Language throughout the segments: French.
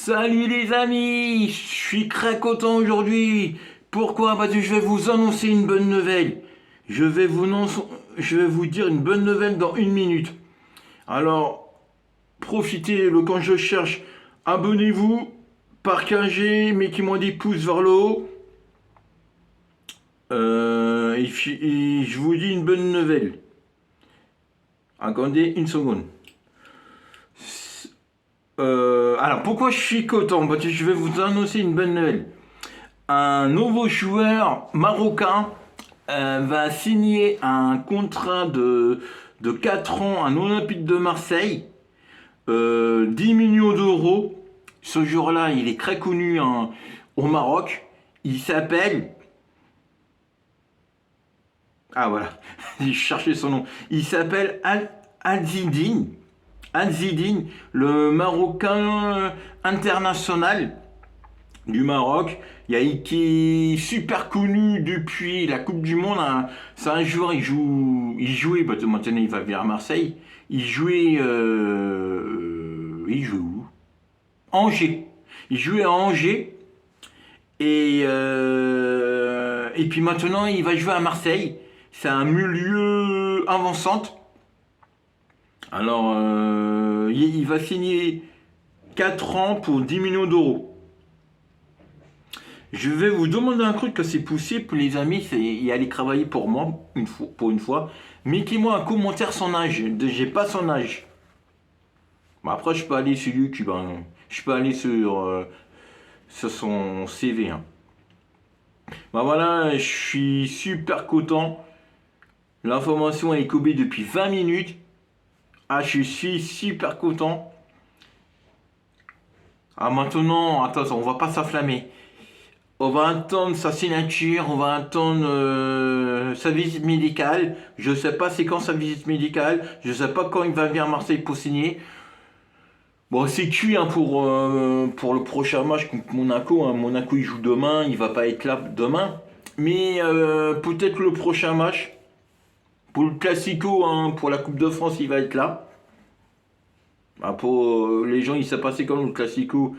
Salut les amis, je suis très content aujourd'hui. Pourquoi? Parce que je vais vous annoncer une bonne nouvelle. Je vais vous dire une bonne nouvelle dans une minute. Alors, profitez le quand je cherche. Abonnez-vous, partagez, mettez-moi des pouces vers le haut. Et je vous dis une bonne nouvelle. Attendez une seconde. Alors, pourquoi je suis content? Parce que je vais vous annoncer une bonne nouvelle. Un nouveau joueur marocain va signer un contrat de 4 ans à l'Olympique de Marseille, 10 millions d'euros. Ce joueur-là, il est très connu au Maroc. Il s'appelle... Ah voilà, j'ai cherché son nom. Il s'appelle Al-Zidine. Al-Zidine, le Marocain international du Maroc. Qui est super connu depuis la Coupe du Monde. Hein. C'est un joueur, il jouait, bah, maintenant il va venir à Marseille. Il jouait où? Angers. Il jouait à Angers et puis maintenant il va jouer à Marseille. C'est un milieu avançante. Alors il va signer 4 ans pour 10 millions d'euros. Je vais vous demander un truc que c'est possible, les amis, c'est y aller travailler pour moi, pour une fois. Mettez-moi un commentaire son âge. J'ai pas son âge. Bon, après, je peux aller sur YouTube. Hein. Je peux aller sur son CV. Hein. Bah voilà, je suis super content. L'information est cobée depuis 20 minutes. Ah, je suis super content. Ah, maintenant, attends, on va pas s'afflammer. On va attendre sa signature, on va attendre sa visite médicale. Je sais pas c'est quand sa visite médicale. Je sais pas quand il va venir à Marseille pour signer. Bon, c'est cuit hein, pour le prochain match contre Monaco. Hein. Monaco il joue demain, il va pas être là demain. Mais peut-être le prochain match. Pour le Classico, hein, pour la Coupe de France, il va être là. Ah, pour les gens, il s'est passé quand le Classico.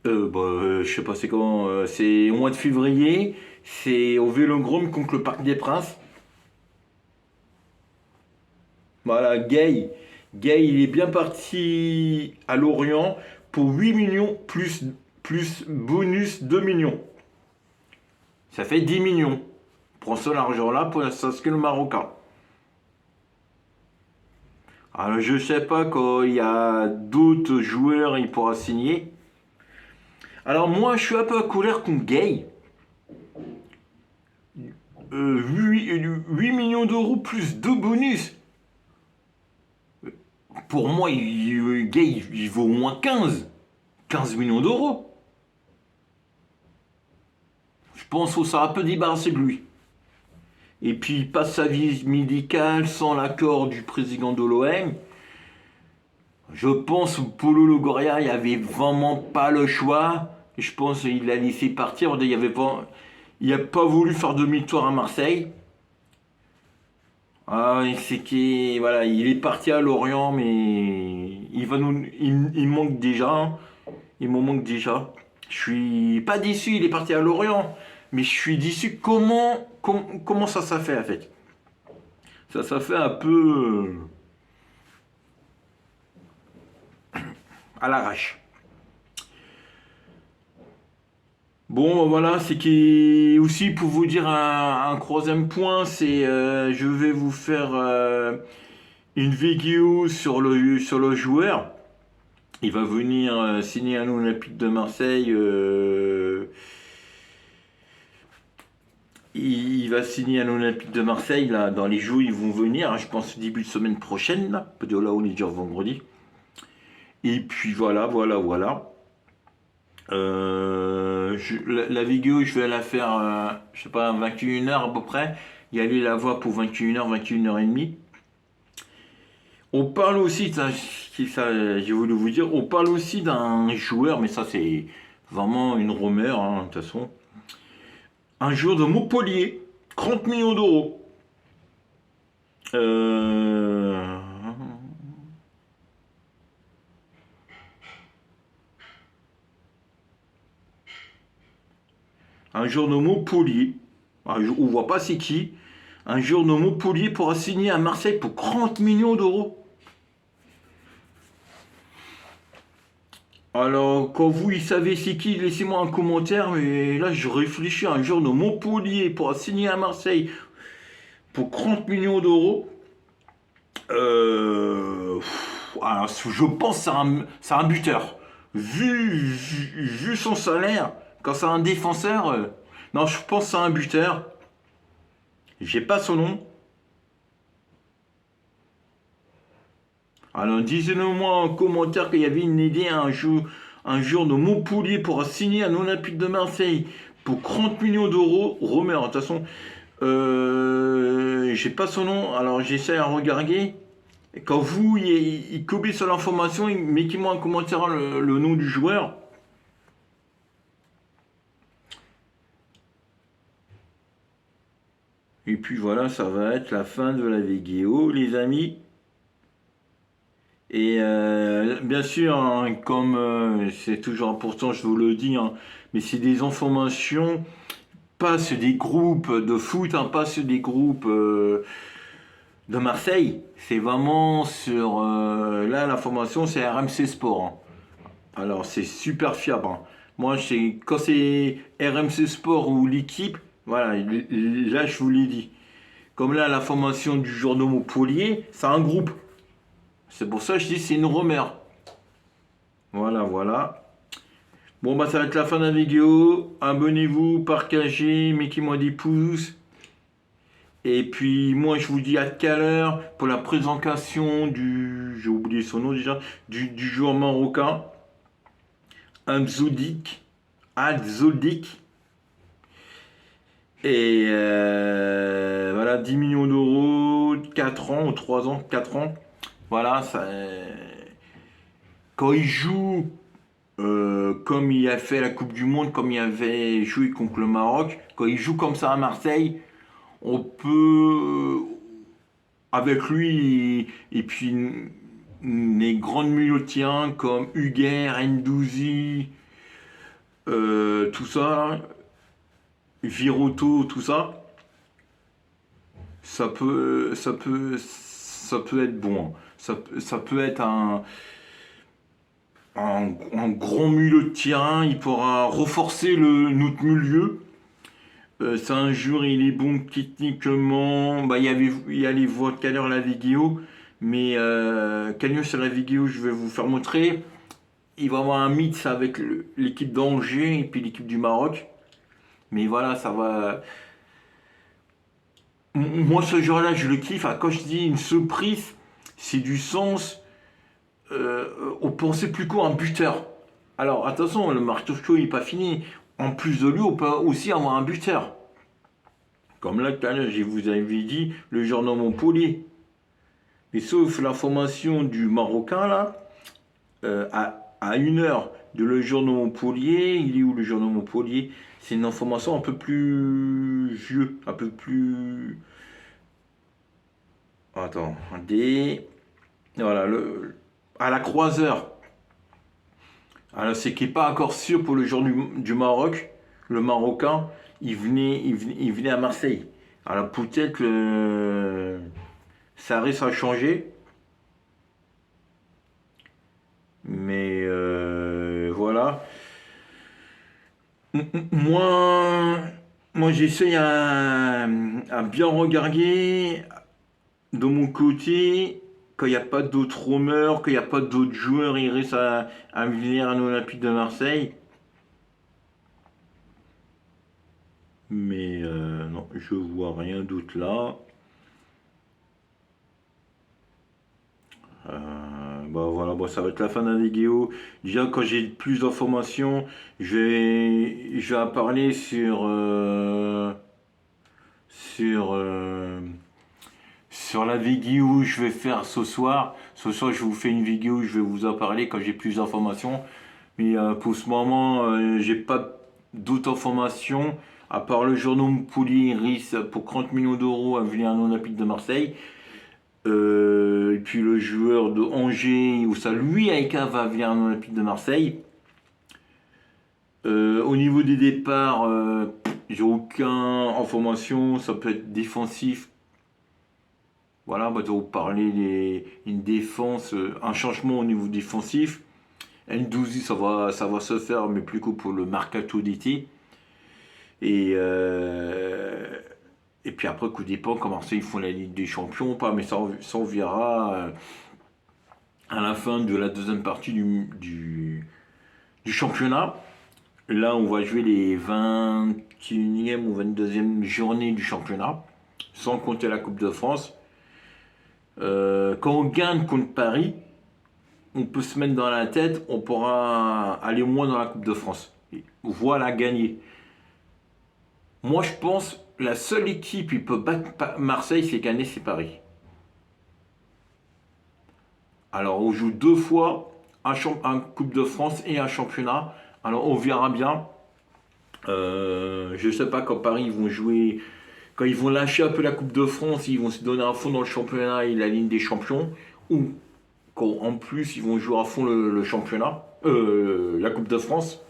Je sais pas c'est comment. C'est au mois de février. C'est au Vélodrome contre le Parc des Princes. Voilà, Gay. Gay, il est bien parti à Lorient pour 8 millions plus bonus 2 millions. Ça fait 10 millions. Prends ça l'argent-là pour s'inscrire le Marocain. Alors, je sais pas quand il y a d'autres joueurs, il pourra signer. Alors, moi, je suis un peu à colère contre Gay. 8 millions d'euros plus 2 bonus. Pour moi, Gay, il vaut au moins 15 millions d'euros. Je pense qu'on s'est un peu débarrassé de lui. Et puis, il passe sa visite médicale sans l'accord du président de l'OM. Je pense que Paulo Longoria, il n'y avait vraiment pas le choix. Je pense qu'il l'a laissé partir. Il n'a pas voulu faire demi-tour à Marseille. Ah, voilà, il est parti à Lorient, mais il manque déjà. Hein. Il me manque déjà. Je suis pas déçu, il est parti à Lorient, mais je suis déçu comment ça s'est fait en fait. Ça s'est fait un peu à l'arrache. Bon, voilà, c'est qui aussi pour vous dire un troisième point, c'est je vais vous faire une vidéo sur le joueur. Il va venir signer un Olympique de Marseille. Il va signer un Olympique de Marseille là, dans les jours ils vont venir. Hein, je pense début de semaine prochaine. Là, peut-être là on est déjà vendredi. Et puis voilà. La vidéo, je vais la faire, je sais pas, 21 h à peu près. Y aller la voir pour 21 h, 21 h 30. On parle aussi, ça j'ai voulu vous dire, on parle aussi d'un joueur, mais ça c'est vraiment une rumeur, hein, de toute façon. Un joueur de Montpellier, 30 millions d'euros. Euh, un joueur de Montpellier, on ne voit pas c'est qui, un joueur de Montpellier pourra signer à Marseille pour 30 millions d'euros. Alors, quand vous, il savez c'est qui, laissez-moi un commentaire, mais là, je réfléchis à un joueur de Montpellier pour signer à Marseille pour 30 millions d'euros. Alors, je pense que c'est un buteur. Vu son salaire, quand c'est un défenseur, non, je pense que c'est un buteur. J'ai pas son nom. Alors, disez-le moi en commentaire qu'il y avait une idée, un jour de Montpellier pour signer à l'Olympique de Marseille pour 30 millions d'euros. Romer, de toute façon, j'ai pas son nom, alors j'essaie à regarder. Quand vous, il copie sur l'information, mettez-moi en commentaire le nom du joueur. Et puis voilà, ça va être la fin de la vidéo, les amis. Et bien sûr, hein, comme c'est toujours important, je vous le dis, hein, mais c'est des informations, pas sur des groupes de foot, hein, pas sur des groupes de Marseille. C'est vraiment sur... là, l'information, c'est RMC Sport, hein. Alors, c'est super fiable, hein. Moi, quand c'est RMC Sport ou l'équipe, voilà, là, je vous l'ai dit. Comme là, la formation du journal Montpellier, c'est un groupe. C'est pour ça que je dis c'est une rumeur. Voilà, voilà. Bon, bah, ça va être la fin de la vidéo. Abonnez-vous, partagez, mettez-moi des pouces. Et puis, moi, je vous dis à tout à l'heure pour la présentation du. J'ai oublié son nom déjà. Du joueur marocain. Amzodik. Adzodik. Et voilà, 10 millions d'euros, 4 ans ou 3 ans, 4 ans. Voilà, ça, quand il joue comme il a fait la Coupe du Monde, comme il avait joué contre le Maroc, quand il joue comme ça à Marseille, on peut, avec lui et puis les grandes mulottiens comme Huguer, Ndouzi, tout ça, Viroto, tout ça, ça peut être bon, hein. Ça peut être un grand milieu de terrain. Il pourra renforcer notre milieu. C'est un joueur, il est bon techniquement. Bah, il y a les voix tout à l'heure la vidéo, mais Cagnon sur la vidéo, je vais vous faire montrer. Il va avoir un mix avec l'équipe d'Angers et puis l'équipe du Maroc. Mais voilà, ça va. Moi, ce joueur-là, je le kiffe. Ah, quand je dis une surprise, c'est du sens. On pensait plus qu'un buteur. Alors attention, le marteau il n'est pas fini. En plus de lui, on peut aussi avoir un buteur. Comme là, tout à l'heure, je vous avais dit, le journal Montpellier. Mais sauf l'information du Marocain, là, à 1 heure de le journal Montpellier, il est où le journal Montpellier? C'est une information un peu plus vieux, un peu plus... Attends, voilà, à la croiseur. Alors, c'est qui n'est pas encore sûr pour le jour du Maroc. Le Marocain, il venait à Marseille. Alors, peut-être que ça risque à changer. Mais voilà. Moi, moi j'essaye à bien regarder de mon côté. Quand il n'y a pas d'autres rumeurs, qu'il n'y a pas d'autres joueurs, ils restent à venir à l'Olympique de Marseille. Mais non, je vois rien d'autre là. Bah voilà, bon, ça va être la fin de la vidéo. Déjà, quand j'ai plus d'informations, je vais en parler sur, sur la vidéo que je vais faire ce soir. Ce soir, je vous fais une vidéo où je vais vous en parler quand j'ai plus d'informations. Mais pour ce moment, j'ai pas d'autres informations. À part le journal Montpellier risque pour 30 millions d'euros à venir à l'Olympique de Marseille. Et puis le joueur de Angers, où ça lui Aïka va venir à l'Olympique de Marseille. Au niveau des départs, j'ai aucun information. Ça peut être défensif. Voilà, bah, vous parler une défense, un changement au niveau défensif. Ndouzi, ça va se faire, mais plus que pour le mercato d'été. Et, et puis après, coup dépend comment ils font la Ligue des Champions ou pas. Mais ça on verra à la fin de la deuxième partie du championnat. Là, on va jouer les 21e ou 22e journées du championnat, sans compter la Coupe de France. Quand on gagne contre Paris, on peut se mettre dans la tête, on pourra aller au moins dans la Coupe de France. Voilà, gagner. Moi, je pense la seule équipe qui peut battre Marseille, c'est gagner, c'est Paris. Alors, on joue deux fois un Coupe de France et un championnat. Alors, on verra bien. Je ne sais pas quand Paris ils vont jouer, quand ils vont lâcher un peu la Coupe de France, ils vont se donner à fond dans le championnat et la Ligue des Champions, ou quand en plus ils vont jouer à fond le championnat, la Coupe de France.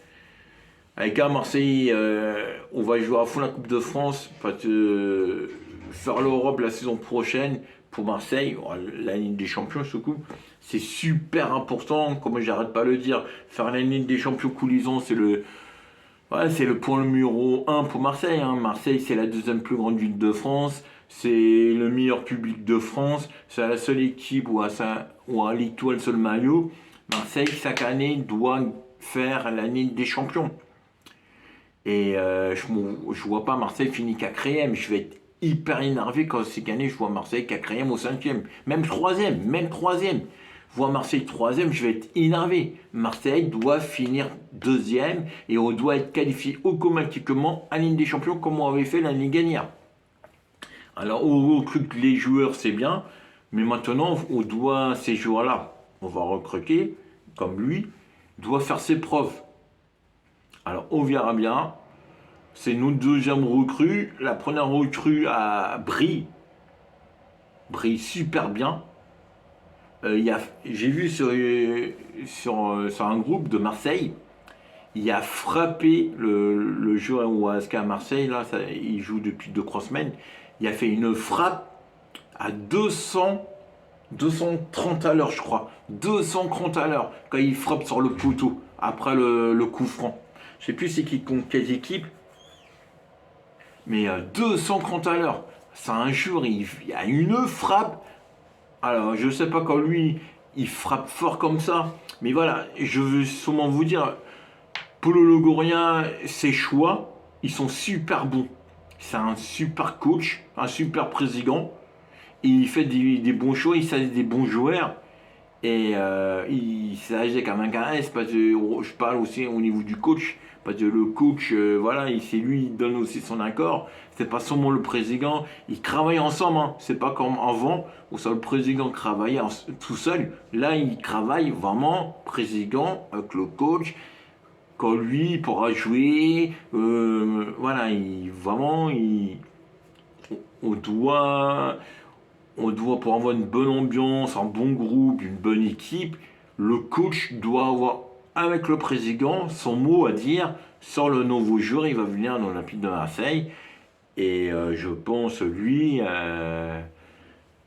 Avec un Marseille, on va jouer à fond la Coupe de France, parce que faire l'Europe la saison prochaine pour Marseille, la Ligue des Champions, ce coup, c'est super important, comme j'arrête pas de le dire. Faire la Ligue des Champions coulisant, c'est le point numéro un pour Marseille. Hein. Marseille, c'est la deuxième plus grande ville de France. C'est le meilleur public de France. C'est la seule équipe où à l'étoile sur le maillot. Marseille, chaque année, doit faire la Ligue des Champions. Et je vois pas Marseille finir quatrième. Je vais être hyper énervé quand c'est gagné. Je vois Marseille quatrième ou cinquième. Même troisième. Même troisième. Je vois Marseille troisième, je vais être énervé. Marseille doit finir deuxième et on doit être qualifié automatiquement à Ligue des Champions comme on avait fait l'année dernière. Alors on recrute les joueurs, c'est bien, mais maintenant on doit, ces joueurs-là, on va recruter, comme lui, doit faire ses preuves. Alors on verra bien. C'est notre deuxième recrue. La première recrue brille super bien. J'ai vu sur un groupe de Marseille, il a frappé le joueur Ouaska à Marseille, là, il joue depuis 2-3 semaines. Il a fait une frappe à 230 à l'heure, je crois. 230 à l'heure, quand il frappe sur le poteau, après le coup franc. Je sais plus c'est qui contre quelle équipe, mais 230 à l'heure. C'est un jour, il y a une frappe. Alors, je sais pas quand lui, il frappe fort comme ça. Mais voilà, je veux sûrement vous dire, Paulo Longoria, ses choix, ils sont super bons. C'est un super coach, un super président. Il fait des bons choix, il sait des bons joueurs. Et il s'agit quand même un S, parce que je parle aussi au niveau du coach, parce que le coach, voilà, c'est lui, il donne aussi son accord. C'est pas seulement le président, ils travaillent ensemble. Hein. C'est pas comme avant où ça, le président travaillait tout seul. Là, il travaille vraiment président avec le coach. Quand lui il pourra jouer, voilà, on doit pour avoir une bonne ambiance, un bon groupe, une bonne équipe, le coach doit avoir, avec le président, son mot à dire sur le nouveau joueur. Il va venir à l'Olympique de Marseille. Et je pense, lui,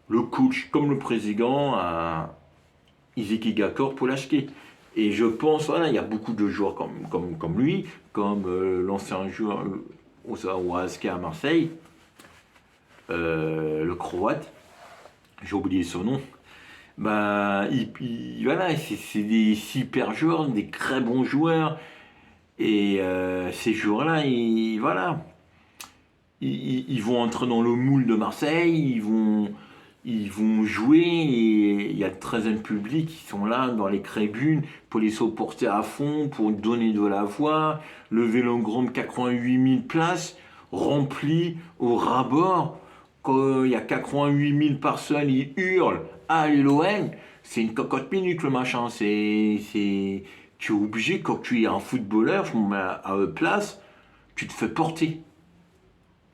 le coach comme le président, ils équilibrent pour l'acheter. Et je pense, voilà, il y a beaucoup de joueurs comme lui, comme l'ancien joueur au ASK à Marseille, le Croate, j'ai oublié son nom. Bah, voilà, c'est des super joueurs, des très bons joueurs. Et ces joueurs-là, voilà, ils vont entrer dans le moule de Marseille, ils vont jouer. Et il y a le 13e public qui sont là dans les tribunes pour les supporter à fond, pour donner de la voix. Le Vélodrome, 88 000 places, rempli au ras-bord. Quand il y a 88 000 personnes, ils hurlent à l'OM, c'est une cocotte minute le machin. Tu es obligé, quand tu es un footballeur, je me mets à place, tu te fais porter.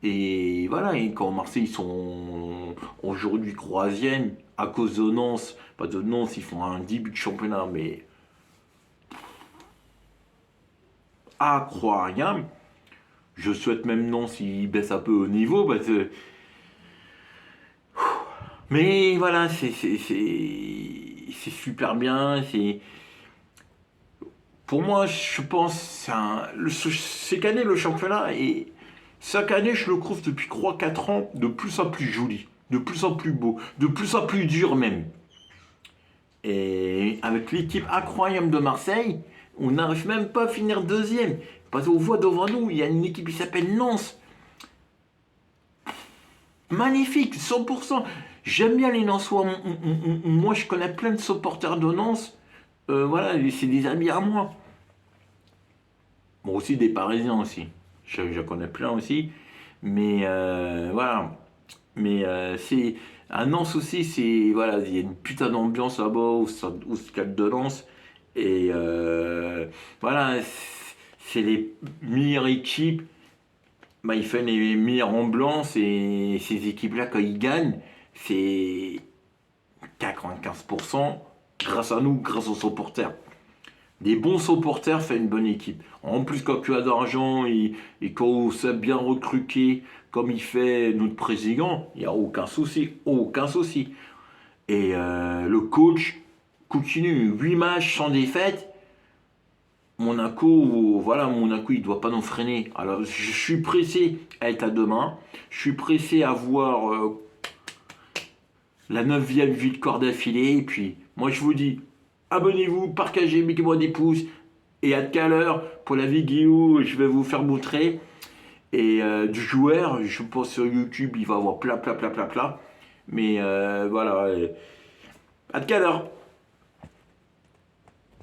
Et voilà, et quand Marseille ils sont aujourd'hui troisième à cause de Nantes, pas de Nantes, ils font un début de championnat, mais incroyable. Je souhaite même non s'il baisse un peu au niveau, parce que... Mais voilà, c'est super bien. Pour moi, je pense, cette année, le championnat, et chaque année, je le trouve depuis 3 4 ans de plus en plus joli, de plus en plus beau, de plus en plus dur même. Et avec l'équipe incroyable de Marseille, on n'arrive même pas à finir deuxième. Parce qu'on voit devant nous, il y a une équipe qui s'appelle Nantes. Magnifique, 100%. J'aime bien les Nançois. Moi, je connais plein de supporters de Nantes. Voilà, c'est des amis à moi. Bon, aussi des Parisiens aussi. Je connais plein aussi. Mais voilà. Mais c'est. À Nantes aussi, c'est. Voilà, il y a une putain d'ambiance là-bas au stade de Lens. Et voilà, c'est les meilleures équipes. Bah, il fait les meilleures ambiances et ces équipes-là, quand ils gagnent, c'est 95% grâce à nous, grâce aux supporters. Des bons supporters font une bonne équipe. En plus, quand tu as d'argent et quand on sait bien recruter comme il fait notre président, il n'y a aucun souci, aucun souci. Et le coach continue 8 matchs sans défaite. Monaco, voilà, Monaco, il ne doit pas nous freiner. Alors, je suis pressé à être à demain. Je suis pressé à voir la 9e victoire d'affilée. Et puis, moi, je vous dis, abonnez-vous, partagez, mettez-moi des pouces. Et à tout à l'heure, pour la vidéo, je vais vous faire montrer. Et du joueur, je pense sur YouTube, il va avoir plein, plein, plein, plein, plein. Mais voilà, à tout à l'heure.